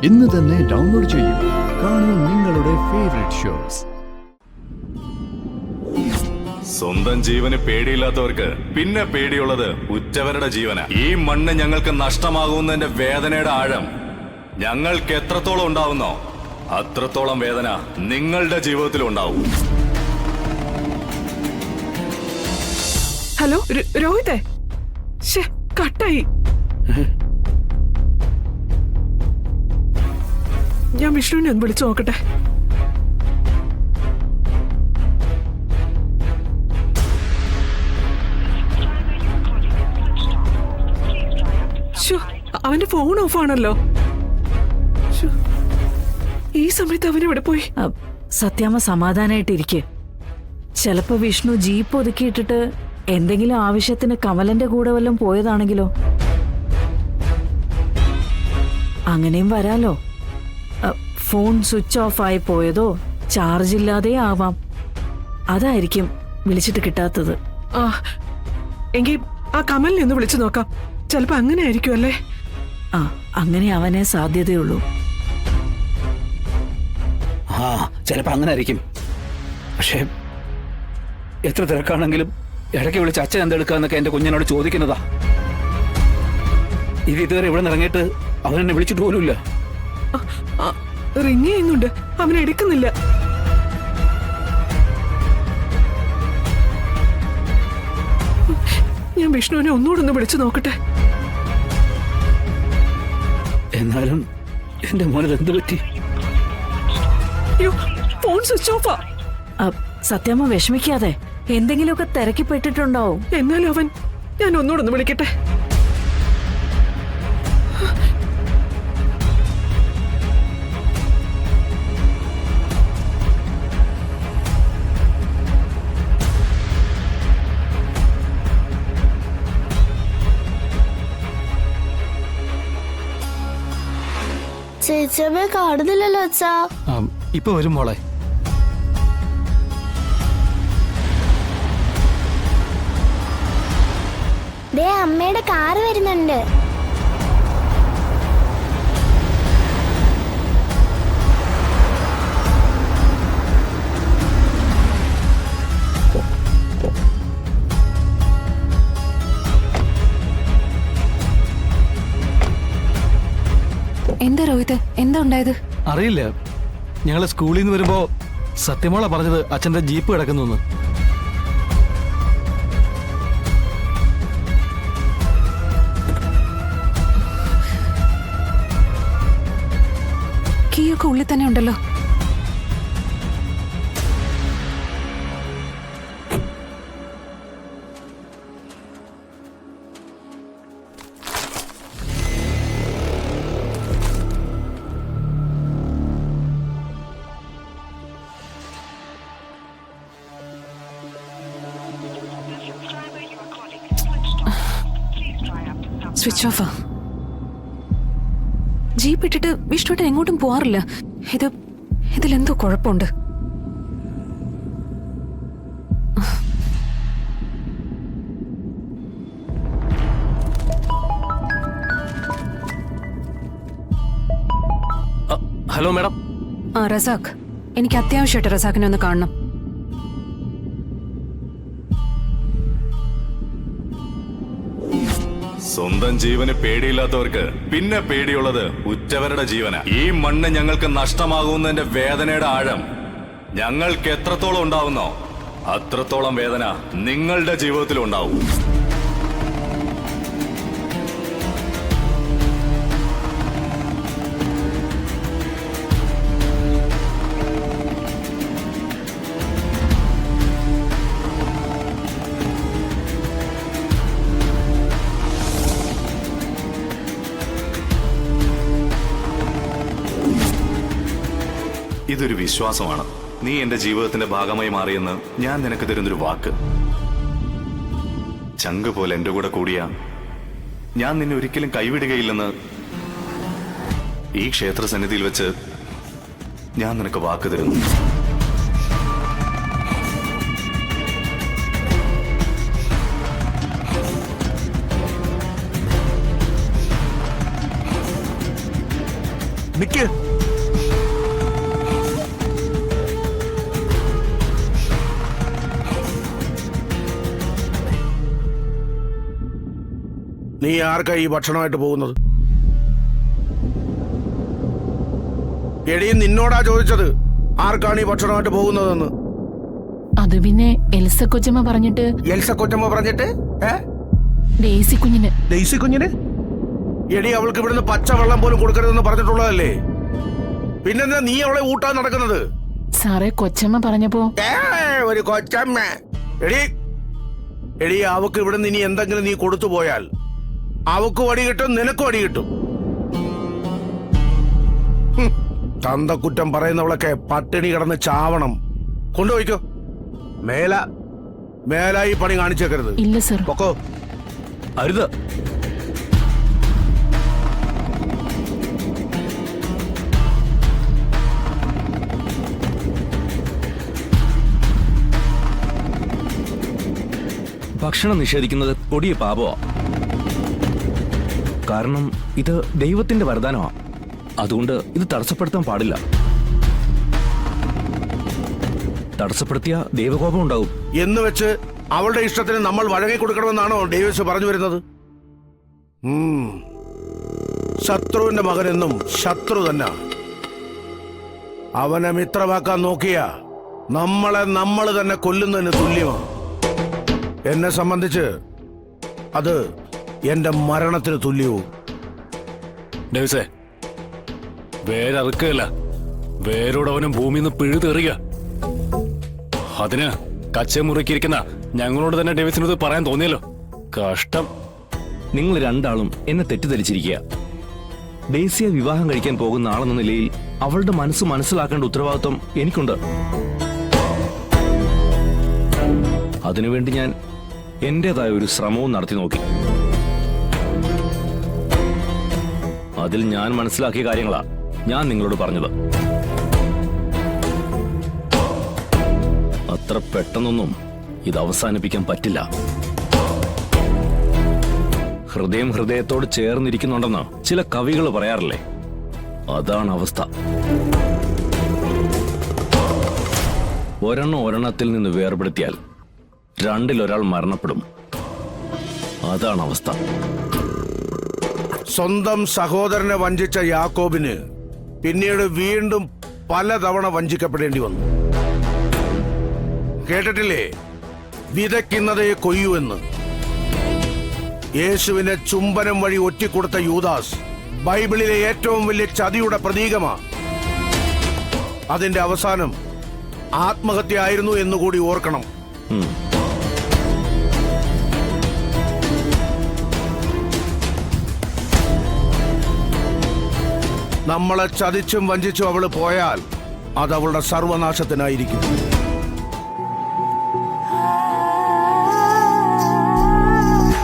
ഇന്ന് തന്നെ ഡൗൺലോഡ് ചെയ്യൂ. കാണൂ നിങ്ങളുടെ ഫേവറേറ്റ് ഷോസ്. സ്വന്തം ജീവന് പേടിയില്ലാത്തവർക്ക് പിന്നെ പേടിയുള്ളത് ഉറ്റവരുടെ ജീവന. ഈ മണ്ണ് ഞങ്ങൾക്ക് നഷ്ടമാകുന്നതിന്റെ വേദനയുടെ ആഴം ഞങ്ങൾക്ക് എത്രത്തോളം ഉണ്ടാവുന്നോ അത്രത്തോളം വേദന നിങ്ങളുടെ ജീവിതത്തിൽ ഉണ്ടാവും. ഹലോ രോഹിതേ, കട്ടായി. ഞാൻ വിഷ്ണുവിനെ ഒന്ന് വിളിച്ചു നോക്കട്ടെ. അവന്റെ ഫോൺ ഓഫ് ആണല്ലോ. ഈ സമയത്ത് അവനെവിടെ പോയി? സത്യാമ്മ സമാധാനായിട്ടിരിക്കെ. ചിലപ്പോ വിഷ്ണു ജീപ്പ് ഒതുക്കിയിട്ടിട്ട് എന്തെങ്കിലും ആവശ്യത്തിന് കമലന്റെ കൂടെ വല്ലതും പോയതാണെങ്കിലോ? അങ്ങനെയും വരാലോ. ഫോൺ സ്വിച്ച് ഓഫ് ആയി പോയതോ ചാർജ് ഇല്ലാതെ ആവാം. അതായിരിക്കും വിളിച്ചിട്ട് കിട്ടാത്തത്. എങ്കിൽ ആ കമലിനെ ഒന്ന് വിളിച്ചു നോക്കാം. ചിലപ്പോ അങ്ങനെ ആയിരിക്കും അല്ലേ? അങ്ങനെ അവനെ സാധ്യതയുള്ളൂ. ചിലപ്പോ അങ്ങനെ ആയിരിക്കും. പക്ഷെ എത്ര തിരക്കാണെങ്കിലും ഇടയ്ക്ക് വിളിച്ച് അച്ഛൻ എന്തെടുക്കാന്നൊക്കെ എന്റെ കുഞ്ഞിനോട് ചോദിക്കുന്നതാ. ഇത് ഇതുവരെ ഇവിടെ നിന്ന് ഇറങ്ങിയിട്ട് അവൻ എന്നെ വിളിച്ചിട്ട് പോലുമില്ല. റിങ് ചെയ്യുന്നുണ്ട്, അവൻ എടുക്കുന്നില്ല. ഞാൻ വിഷ്ണുവിനെ ഒന്നുകൂടെ വിളിച്ചു നോക്കട്ടെ. എന്നാലും എന്റെ മോനത് എന്ത് പറ്റി? Phone switch ഓഫാ. സത്യമ്മ വിഷമിക്കാതെ, എന്തെങ്കിലുമൊക്കെ തിരക്കിപ്പെട്ടിട്ടുണ്ടാവും. എന്നാലും അവൻ, ഞാൻ ഒന്നുകൂടെ വിളിക്കട്ടെ. ചേച്ചിയമ്മയെ കാണുന്നില്ലല്ലോ അച്ഛാ. ഇപ്പൊ വരും മോളെ. അമ്മയുടെ കാറ് വരുന്നുണ്ട്. എന്താ രോഹിത്, എന്താ ഉണ്ടായത്? അറിയില്ല. ഞങ്ങള് സ്കൂളിൽ നിന്ന് വരുമ്പോ സത്യമോള പറഞ്ഞത് അച്ഛന്റെ ജീപ്പ് കിടക്കുന്നു. കീയൊക്കെ ഉള്ളിൽ തന്നെ ഉണ്ടല്ലോ. സ്വിച്ച് ഓഫാ. ജീപ്പ് ഇട്ടിട്ട് വിഷ്ണുട്ടൻ എങ്ങോട്ടും പോവാറില്ല. ഇതിലെന്തോ കുഴപ്പമുണ്ട്. Hello madam. റസാഖ്, എനിക്ക് അത്യാവശ്യമായിട്ട് റസാഖിനെ ഒന്ന് കാണണം. സ്വന്തം ജീവന് പേടിയില്ലാത്തവർക്ക് പിന്നെ പേടിയുള്ളത് ഉറ്റവരുടെ ജീവന. ഈ മണ്ണ് ഞങ്ങൾക്ക് നഷ്ടമാകുന്നതിന്റെ വേദനയുടെ ആഴം ഞങ്ങൾക്ക് എത്രത്തോളം ഉണ്ടാവുന്നോ അത്രത്തോളം വേദന നിങ്ങളുടെ ജീവിതത്തിൽ ഉണ്ടാവും. ഇതൊരു വിശ്വാസമാണ്. നീ എന്റെ ജീവിതത്തിന്റെ ഭാഗമായി മാറിയെന്ന് ഞാൻ നിനക്ക് തരുന്നൊരു വാക്ക്. ചങ്ക് പോലെ എന്റെ കൂടെ കൂടിയ ഞാൻ നിന്നെ ഒരിക്കലും കൈവിടുകയില്ലെന്ന് ഈ ക്ഷേത്ര സന്നിധിയിൽ വെച്ച് ഞാൻ നിനക്ക് വാക്ക് തരുന്നു. നിക്ക്. നീ ആർക്കാ ഈ ഭക്ഷണമായിട്ട് പോകുന്നത്? എടീ, നിന്നോടാ ചോദിച്ചത് ആർക്കാണ് ഈ ഭക്ഷണമായിട്ട് പോകുന്നതെന്ന്. അത് പിന്നെ എൽസ കൊച്ചമ്മ പറഞ്ഞിട്ട്. എൽസ കൊച്ചമ്മ പറഞ്ഞിട്ട്? ഡേസി കുഞ്ഞിന്. ഡെയ്സി കുഞ്ഞിന്? എടി, അവൾക്ക് ഇവിടുന്ന് പച്ചവെള്ളം പോലും കൊടുക്കരുതെന്ന് പറഞ്ഞിട്ടുള്ളതല്ലേ? പിന്നെന്താ നീ അവളെ ഊട്ടാൻ നടക്കുന്നത്? സാറേ, കൊച്ചമ്മ പറഞ്ഞപ്പോ. ഒരു കൊച്ചമ്മ. എടി എടി അവക്ക് ഇവിടുന്ന് ഇനി എന്തെങ്കിലും നീ കൊടുത്തു പോയാൽ അവക്ക് വടി കിട്ടും, നിനക്കും വടി കിട്ടും. തന്തക്കുറ്റം പറയുന്നവളൊക്കെ പട്ടിണി കിടന്ന് ചാവണം. കൊണ്ടുപോയിക്കോ. മേല ഈ പണി കാണിച്ചേക്കരുത്. ഇല്ല സർ. പൊക്കോ. അരുത്. ഭക്ഷണം നിഷേധിക്കുന്നത് കൊടിയ പാപമാ. കാരണം ഇത് ദൈവത്തിന്റെ വരദാനമാ. അതുകൊണ്ട് ഇത് തടസ്സപ്പെടുത്താൻ പാടില്ല. തടസ്സപ്പെടുത്തിയ ദൈവകോപം ഉണ്ടാവും. എന്ന് വെച്ച് അവളുടെ ഇഷ്ടത്തിന് നമ്മൾ വഴങ്ങി കൊടുക്കണമെന്നാണോ ഡേവിസ് പറഞ്ഞു വരുന്നത്? ശത്രുവിന്റെ മകനെന്നും ശത്രു തന്നെ. അവനെ മിത്രമാക്കാൻ നോക്കിയ നമ്മളെ നമ്മൾ തന്നെ കൊല്ലുന്നതിന് തുല്യമാണ്. എന്നെ സംബന്ധിച്ച് അത് എന്റെ മരണത്തിന് തുല്യവും. ഡേവിസേ, വേരറുക്കല്ല, വേരോട് അവനും ഭൂമിയിൽ നിന്ന് പിഴുതെറിയുക. അതിന് കച്ചമുറുക്കിയിരിക്കുന്ന ഞങ്ങളോട് തന്നെ ഡേവിസിനത് പറയാൻ തോന്നിയല്ലോ. കഷ്ടം. നിങ്ങൾ രണ്ടാളും എന്നെ തെറ്റിദ്ധരിച്ചിരിക്കുക. ഡേസിയെ വിവാഹം കഴിക്കാൻ പോകുന്ന ആളെന്ന നിലയിൽ അവളുടെ മനസ്സ് മനസ്സിലാക്കേണ്ട ഉത്തരവാദിത്വം എനിക്കുണ്ട്. അതിനുവേണ്ടി ഞാൻ എന്റേതായ ഒരു ശ്രമവും നടത്തി നോക്കി. അതിൽ ഞാൻ മനസ്സിലാക്കിയ കാര്യങ്ങളാ ഞാൻ നിങ്ങളോട് പറഞ്ഞത്. അത്ര പെട്ടെന്നൊന്നും ഇത് അവസാനിപ്പിക്കാൻ പറ്റില്ല. ഹൃദയം ഹൃദയത്തോട് ചേർന്നിരിക്കുന്നുണ്ടെന്ന് ചില കവികൾ പറയാറില്ലേ? അതാണ് അവസ്ഥ. ഒരെണ്ണത്തിൽ നിന്ന് വേർപെടുത്തിയാൽ രണ്ടിലൊരാൾ മരണപ്പെടും. അതാണ് അവസ്ഥ. സ്വന്തം സഹോദരനെ വഞ്ചിച്ച യാക്കോബിന് പിന്നീട് വീണ്ടും പലതവണ വഞ്ചിക്കപ്പെടേണ്ടി വന്നു. കേട്ടിട്ടില്ലേ, വിതയ്ക്കുന്നതേ കൊയ്യൂ എന്ന്? യേശുവിനെ ചുംബനം വഴി ഒറ്റിക്കൊടുത്ത യൂദാസ് ബൈബിളിലെ ഏറ്റവും വലിയ ചതിയുടെ പ്രതീകമാണ്. അതിന്റെ അവസാനം ആത്മഹത്യ ആയിരുന്നു എന്നുകൂടി ഓർക്കണം. നമ്മളെ ചതിച്ചും വഞ്ചിച്ചും അവള് പോയാൽ അത് അവളുടെ സർവനാശത്തിനായിരിക്കും.